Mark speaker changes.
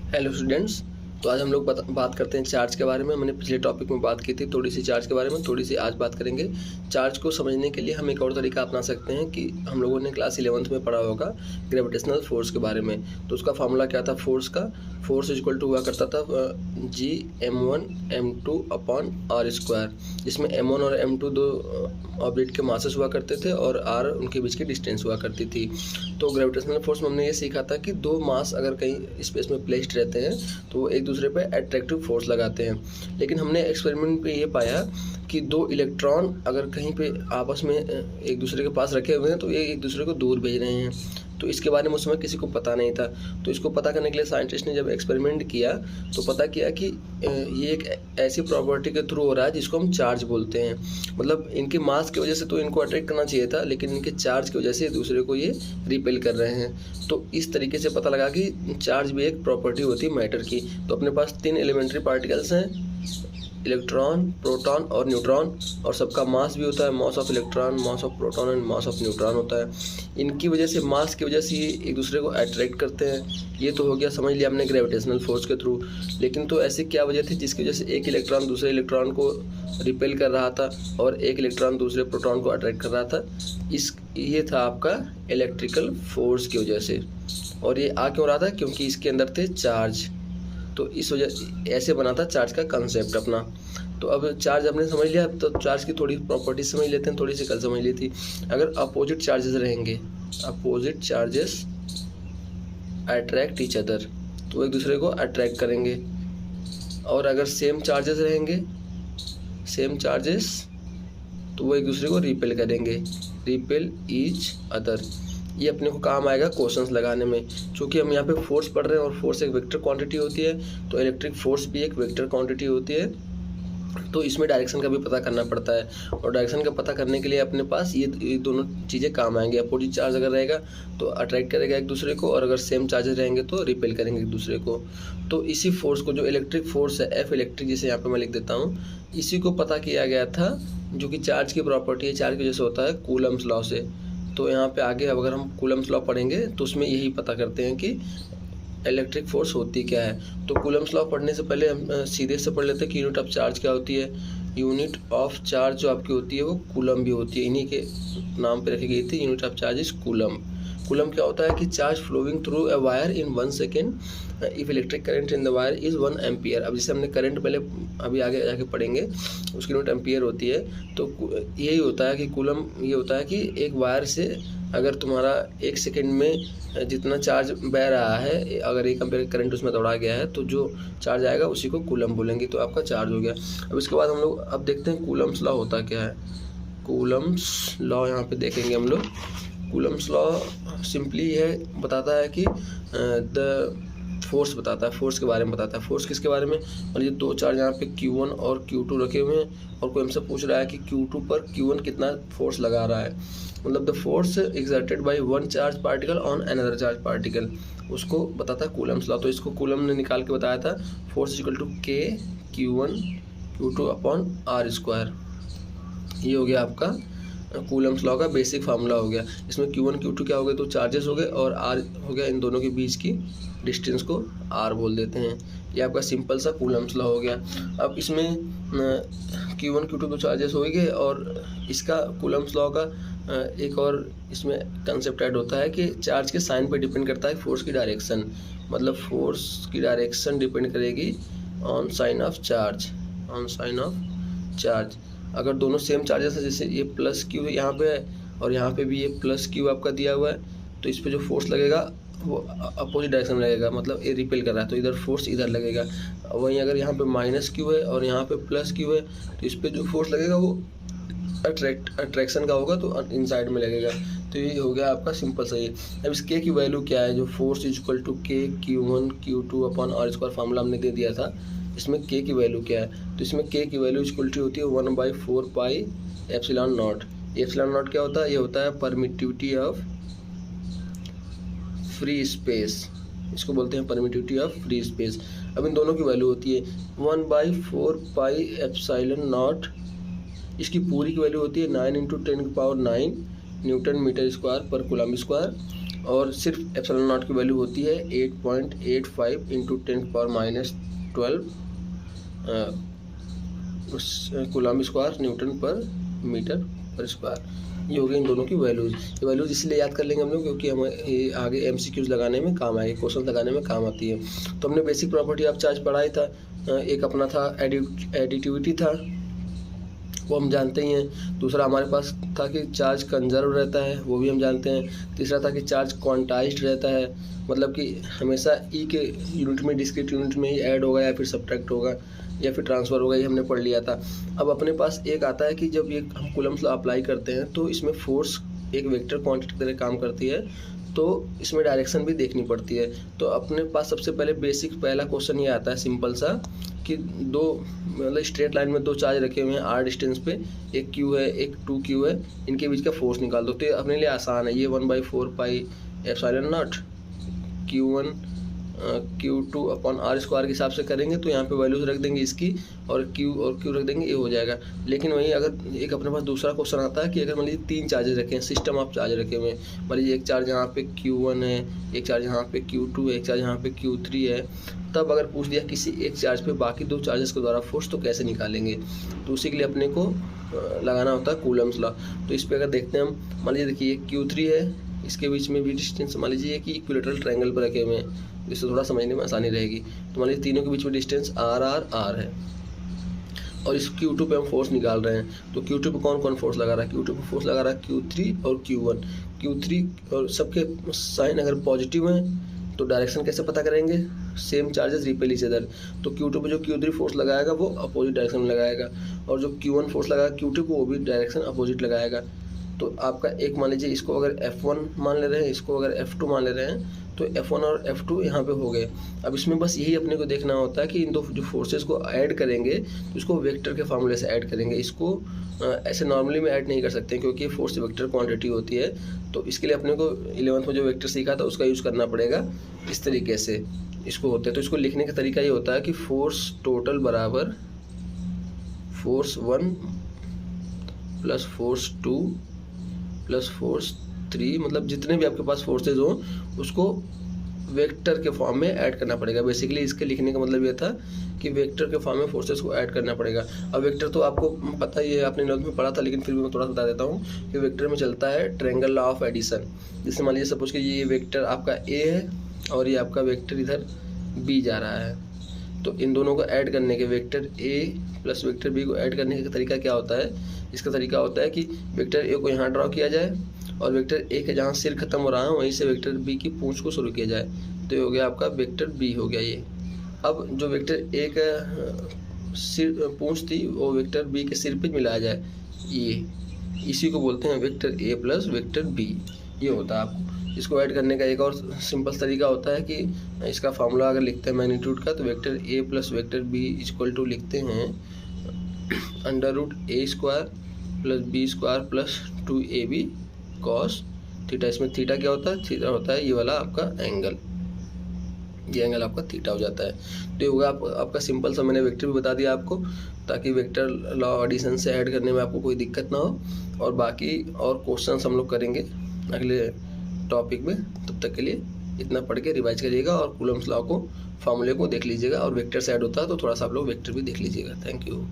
Speaker 1: Hello students. तो आज हम लोग बात करते हैं चार्ज के बारे में। मैंने पिछले टॉपिक में बात की थी थोड़ी सी चार्ज के बारे में, थोड़ी सी आज बात करेंगे। चार्ज को समझने के लिए हम एक और तरीका अपना सकते हैं कि हम लोगों ने क्लास 11th में पढ़ा होगा ग्रेविटेशनल फोर्स के बारे में। तो उसका फार्मूला क्या था फोर्स का? फोर्स इक्वल टू हुआ करता था जी m1 m2 upon R square, जिसमें m1 और m2 दो ऑब्जेक्ट के मासेस हुआ करते थे और r उनके बीच की डिस्टेंस हुआ करती थी। तो ग्रेविटेशनल फोर्स में हमने ये सीखा था कि दो मास अगर कहीं स्पेस में प्लेस्ड रहते हैं तो वो एक दूसरे पे अट्रैक्टिव फोर्स लगाते हैं। लेकिन हमने एक्सपेरिमेंट पे ये पाया कि दो इलेक्ट्रॉन अगर कहीं पे आपस में एक दूसरे के पास रखे हुए हैं तो ये एक दूसरे को दूर भेज रहे हैं। तो इसके बारे में उस समय किसी को पता नहीं था। तो इसको पता करने के लिए साइंटिस्ट ने जब एक्सपेरिमेंट किया तो पता किया कि ये एक ऐसी प्रॉपर्टी के थ्रू हो रहा है जिसको हम चार्ज बोलते हैं। मतलब इनके मास की वजह से तो इनको अट्रैक्ट करना चाहिए था, लेकिन इनके चार्ज की वजह से एक दूसरे को ये रिपेल कर रहे हैं। तो इस तरीके से पता लगा कि चार्ज भी एक प्रॉपर्टी होती है मैटर की। तो अपने पास 3 एलिमेंट्री पार्टिकल्स हैं, इलेक्ट्रॉन, प्रोटॉन और न्यूट्रॉन, और सबका मास भी होता है, mass of electron, mass of proton and mass of neutron होता है। इनकी वजह से, मास की वजह से ये एक दूसरे को अट्रैक्ट करते हैं। ये तो हो गया, समझ लिया हमने ग्रेविटेशनल फोर्स के थ्रू। लेकिन तो ऐसी क्या वजह थी जिसकी वजह से एक इलेक्ट्रॉन दूसरे इलेक्ट्रॉन को रिपेल कर रहा था और एक इलेक्ट्रॉन दूसरे प्रोटॉन को अट्रैक्ट कर रहा था? ये था आपका इलेक्ट्रिकल फोर्स की वजह से। और ये आ क्यों रहा था? क्योंकि इसके अंदर थे चार्ज। तो इस वजह ऐसे बना था चार्ज का कंसेप्ट अपना। तो अब चार्ज आपने समझ लिया, तो चार्ज की थोड़ी प्रॉपर्टीज समझ लेते हैं। थोड़ी सी कल समझ ली थी। अगर अपोजिट चार्जेस रहेंगे, opposite charges attract each other, तो एक दूसरे को अट्रैक्ट करेंगे। और अगर सेम चार्जेस रहेंगे, सेम चार्जेस, तो वो एक दूसरे को रिपेल करेंगे, रिपेल ईच अदर। ये अपने को काम आएगा क्वेश्चंस लगाने में। चूँकि हम यहाँ पे फोर्स पढ़ रहे हैं और फोर्स एक वेक्टर क्वांटिटी होती है, तो इलेक्ट्रिक फोर्स भी एक वेक्टर क्वांटिटी होती है। तो इसमें डायरेक्शन का भी पता करना पड़ता है, और डायरेक्शन का पता करने के लिए अपने पास ये दोनों चीज़ें काम आएंगे। अपोजिट चार्ज अगर रहेगा तो अट्रैक्ट करेगा एक दूसरे को, और अगर सेम चार्जेस रहेंगे तो रिपेल करेंगे एक दूसरे को। तो इसी फोर्स को, जो इलेक्ट्रिक फोर्स है, एफ इलेक्ट्रिक, जिसे यहाँ पे मैं लिख देता हूँ, इसी को पता किया गया था, जो कि चार्ज की प्रॉपर्टी है, चार्ज की वजह से होता है, कूलम्स लॉ से। तो यहाँ पे आगे अगर हम कूलम्स लॉ पढ़ेंगे तो उसमें यही पता करते हैं कि इलेक्ट्रिक फोर्स होती क्या है। तो कूलम्स लॉ पढ़ने से पहले हम सीधे से पढ़ लेते हैं कि यूनिट ऑफ चार्ज क्या होती है। यूनिट ऑफ चार्ज जो आपकी होती है वो कूलम भी होती है, इन्हीं के नाम पे रखी गई थी। Unit of charge is coulomb. Coulomb क्या होता है कि charge flowing through a wire in 1 second if electric current in the wire is 1 ampere. अब जैसे हमने करंट पहले अभी आगे जाके पढ़ेंगे, उसकी यूनिट एम्पियर होती है। तो यही होता है कि कूलम ये होता है कि एक वायर से अगर तुम्हारा 1 सेकेंड में जितना चार्ज बह रहा है, अगर 1 एम्पियर करंट उसमें दौड़ा गया है, तो जो चार्ज आएगा उसी को कूलम बोलेंगे। तो आपका चार्ज हो गया। अब इसके बाद हम लोग अब देखते हैं कूलम्स लॉ होता क्या है। कूलम्स लॉ यहाँ पे देखेंगे हम लोग। कूलम्स लॉ सिंपली है, बताता है कि द फोर्स बताता है, फोर्स के बारे में बताता है। फोर्स किसके बारे में? और ये दो चार्ज यहाँ पे Q1 और Q2 रखे हुए हैं, और कोई हमसे पूछ रहा है कि Q2 पर Q1 कितना फोर्स लगा रहा है। मतलब the force exerted by one charge particle on another charge particle, उसको बताता है कूलम्स लॉ। तो इसको कूलम ने निकाल के बताया था, force equal to K Q1 Q2 upon R square. ये हो गया आपका कूलम्स लॉ का बेसिक फार्मूला हो गया। इसमें Q1 Q2 क्या हो गए? तो चार्जेस हो गए, और R हो गया इन दोनों के बीच की डिस्टेंस को R बोल देते हैं। ये आपका सिंपल सा कूलम्स लॉ हो गया। अब इसमें Q1 Q2 तो चार्जेस हो ही गए, और इसका कूलम्स लॉ का एक और इसमें कंसेप्ट ऐड होता है कि चार्ज के साइन पर डिपेंड करता है फोर्स की डायरेक्शन। मतलब फोर्स की डायरेक्शन डिपेंड करेगी on sign of charge, on sign of charge. अगर दोनों सेम चार्जेस है, जैसे ये प्लस क्यू है यहाँ पे है और यहाँ पे भी ये प्लस क्यू आपका दिया हुआ है, तो इस पे जो फोर्स लगेगा वो अपोजिट डायरेक्शन में लगेगा। मतलब ये रिपेल कर रहा है तो इधर फोर्स इधर लगेगा। वहीं अगर यहाँ पे माइनस क्यू है और यहाँ पे प्लस क्यू है, तो इस पे जो फोर्स लगेगा वो अट्रैक्शन का होगा, तो इनसाइड में लगेगा। तो ये हो गया आपका सिंपल सा ये। अब इस के की वैल्यू क्या है? जो force is equal to K Q1 Q2 upon R square formula हमने दे दिया था। इसमें K की वैल्यू क्या है? तो इसमें K की वैल्यू इक्वल टू होती है 1/4 pi epsilon not. Epsilon not क्या होता है? ये होता है परमिटिविटी ऑफ फ्री स्पेस, इसको बोलते हैं परमिटिविटी ऑफ फ्री स्पेस। अब इन दोनों की वैल्यू होती है 1/4 पाई एप्सिलॉन नॉट। इसकी पूरी की वैल्यू होती है 9 × 10⁹ न्यूटन मीटर स्क्वायर पर कूलम स्क्वायर। और सिर्फ एप्सिलॉन नॉट की वैल्यू होती है 8.85 इंटू 10⁻12 कूलम्ब स्क्वायर न्यूटन पर मीटर पर स्क्वायर। ये हो गई इन दोनों की वैल्यूज़। ये वैल्यूज़ इसलिए याद कर लेंगे हम लोग क्योंकि हमें ये आगे MCQs लगाने में काम आएगी, क्वेश्चन लगाने में काम आती है। तो हमने बेसिक प्रॉपर्टी ऑफ चार्ज पढ़ा ही था। एक अपना था एडिटिविटी था, वो हम जानते ही हैं। दूसरा हमारे पास था कि चार्ज कंजर्व रहता है, वो भी हम जानते हैं। तीसरा था कि चार्ज क्वांटाइज्ड रहता है, मतलब कि हमेशा ई के यूनिट में, डिस्क्रीट यूनिट में ही ऐड होगा या फिर सब्ट्रैक्ट होगा या फिर ट्रांसफ़र होगा, ये हमने पढ़ लिया था। अब अपने पास एक आता है कि जब ये हम कूलम्ब्स लॉ अप्लाई करते हैं तो इसमें फोर्स एक वेक्टर क्वांटिटी की तरह काम करती है, तो इसमें डायरेक्शन भी देखनी पड़ती है। तो अपने पास सबसे पहले बेसिक पहला क्वेश्चन ये आता है सिंपल सा कि दो मतलब स्ट्रेट लाइन में दो चार्ज रखे हुए हैं r डिस्टेंस पे, एक q है एक 2q है, इनके बीच का फोर्स निकाल दो। तो ये अपने लिए आसान है, ये 1/4 pi epsilon not q1 q2 upon r square के हिसाब से करेंगे तो यहाँ पे वैल्यूज रख देंगे इसकी, और q रख देंगे, ये हो जाएगा। लेकिन वहीं अगर एक अपने पास दूसरा क्वेश्चन आता है कि अगर मान लीजिए 3 चार्जेस रखे हैं, सिस्टम ऑफ चार्ज रखे हुए हैं, मान लीजिए एक चार्ज यहाँ पे q1 है, एक चार्ज यहाँ पे q2 है, एक चार्ज यहाँ पे q3 है, तब अगर पूछ दिया किसी एक चार्ज पे बाकी 2 चार्जेस के द्वारा फोर्स तो कैसे निकालेंगे, तो उसी के लिए अपने को लगाना होता है कूलम्ब्स लॉ। तो इस पर अगर देखते हैं हम, मान लीजिए देखिए q3 है, इसके बीच में भी डिस्टेंस मान लीजिए कि इक्विलेटरल ट्रायंगल पर रखे हुए हैं, इससे थोड़ा समझने में आसानी रहेगी। तो मान लीजिए तीनों के बीच में डिस्टेंस r है, और इस Q2 पे हम फोर्स निकाल रहे हैं। तो Q2 पे कौन कौन फोर्स लगा रहा है, Q2 पे फोर्स लगा रहा है Q3 और Q1। Q3 और सबके साइन अगर पॉजिटिव हैं तो डायरेक्शन कैसे पता करेंगे, same charges repel each other. तो Q2 पे जो Q3 फोर्स लगाएगा वो अपोजिट डायरेक्शन में लगाएगा, और जो Q1 फोर्स लगाएगा Q2 को वो भी डायरेक्शन अपोजिट लगाएगा। तो आपका एक मान लीजिए इसको अगर F1 मान ले रहे हैं, इसको अगर F2 मान ले रहे हैं, तो F1 और F2 यहाँ पे हो गए। अब इसमें बस यही अपने को देखना होता है कि इन दो जो फोर्सेस को ऐड करेंगे तो इसको वेक्टर के फार्मूले से ऐड करेंगे। इसको ऐसे नॉर्मली में ऐड नहीं कर सकते क्योंकि ये फोर्स वेक्टर क्वांटिटी होती है। तो इसके लिए अपने को 11th में जो वेक्टर सीखा था उसका यूज़ करना पड़ेगा। इस तरीके से इसको होते हैं। तो इसको लिखने का तरीका ये होता है कि फोर्स टोटल बराबर force 1 plus force 2 plus force 3, मतलब जितने भी आपके पास फोर्सेज हों उसको वेक्टर के फॉर्म में ऐड करना पड़ेगा। बेसिकली इसके लिखने का मतलब ये था कि वेक्टर के फॉर्म में फोर्सेस को ऐड करना पड़ेगा। अब वेक्टर तो आपको पता ही है, आपने 9th में पढ़ा था, लेकिन फिर भी मैं थोड़ा बता देता हूँ कि वेक्टर में चलता है ट्रायंगल लॉ ऑफ एडिशन। जैसे मान लीजिए सपोज कि ये वेक्टर आपका ए है और ये आपका वेक्टर इधर बी जा रहा है, तो इन दोनों को ऐड करने के, vector A plus vector B को ऐड करने का तरीका क्या होता है, इसका तरीका होता है कि वेक्टर ए को यहाँ ड्रॉ किया जाए और वेक्टर ए के जहाँ सिर खत्म हो रहा है वहीं से वेक्टर बी की पूंछ को शुरू किया जाए, तो ये हो गया आपका वेक्टर बी हो गया ये। अब जो वेक्टर ए का सिर पूंछ थी वो वेक्टर बी के सिर पे मिलाया जाए, ये इसी को बोलते हैं vector A plus vector B. ये होता है आपको इसको ऐड करने का एक और सिंपल तरीका होता है कि इसका फार्मूला अगर लिखते हैं मैग्नीट्यूड का, तो vector A plus vector B equal to लिखते हैं √a² plus b² plus 2ab cos theta. इसमें थीटा क्या होता है, थीटा होता है ये वाला आपका एंगल, ये एंगल आपका थीटा हो जाता है। तो ये होगा आपका सिंपल सा, मैंने वेक्टर भी बता दिया आपको ताकि वेक्टर लॉ एडिशन से ऐड करने में आपको कोई दिक्कत ना हो। और बाकी और क्वेश्चंस हम लोग करेंगे अगले टॉपिक में, तब तक के लिए इतना पढ़ के रिवाइज करिएगा और कूलम्ब्स लॉ को, फार्मूले को देख लीजिएगा। और वेक्टर से ऐड होता है तो थोड़ा सा आप लोग वेक्टर भी देख लीजिएगा। Thank you.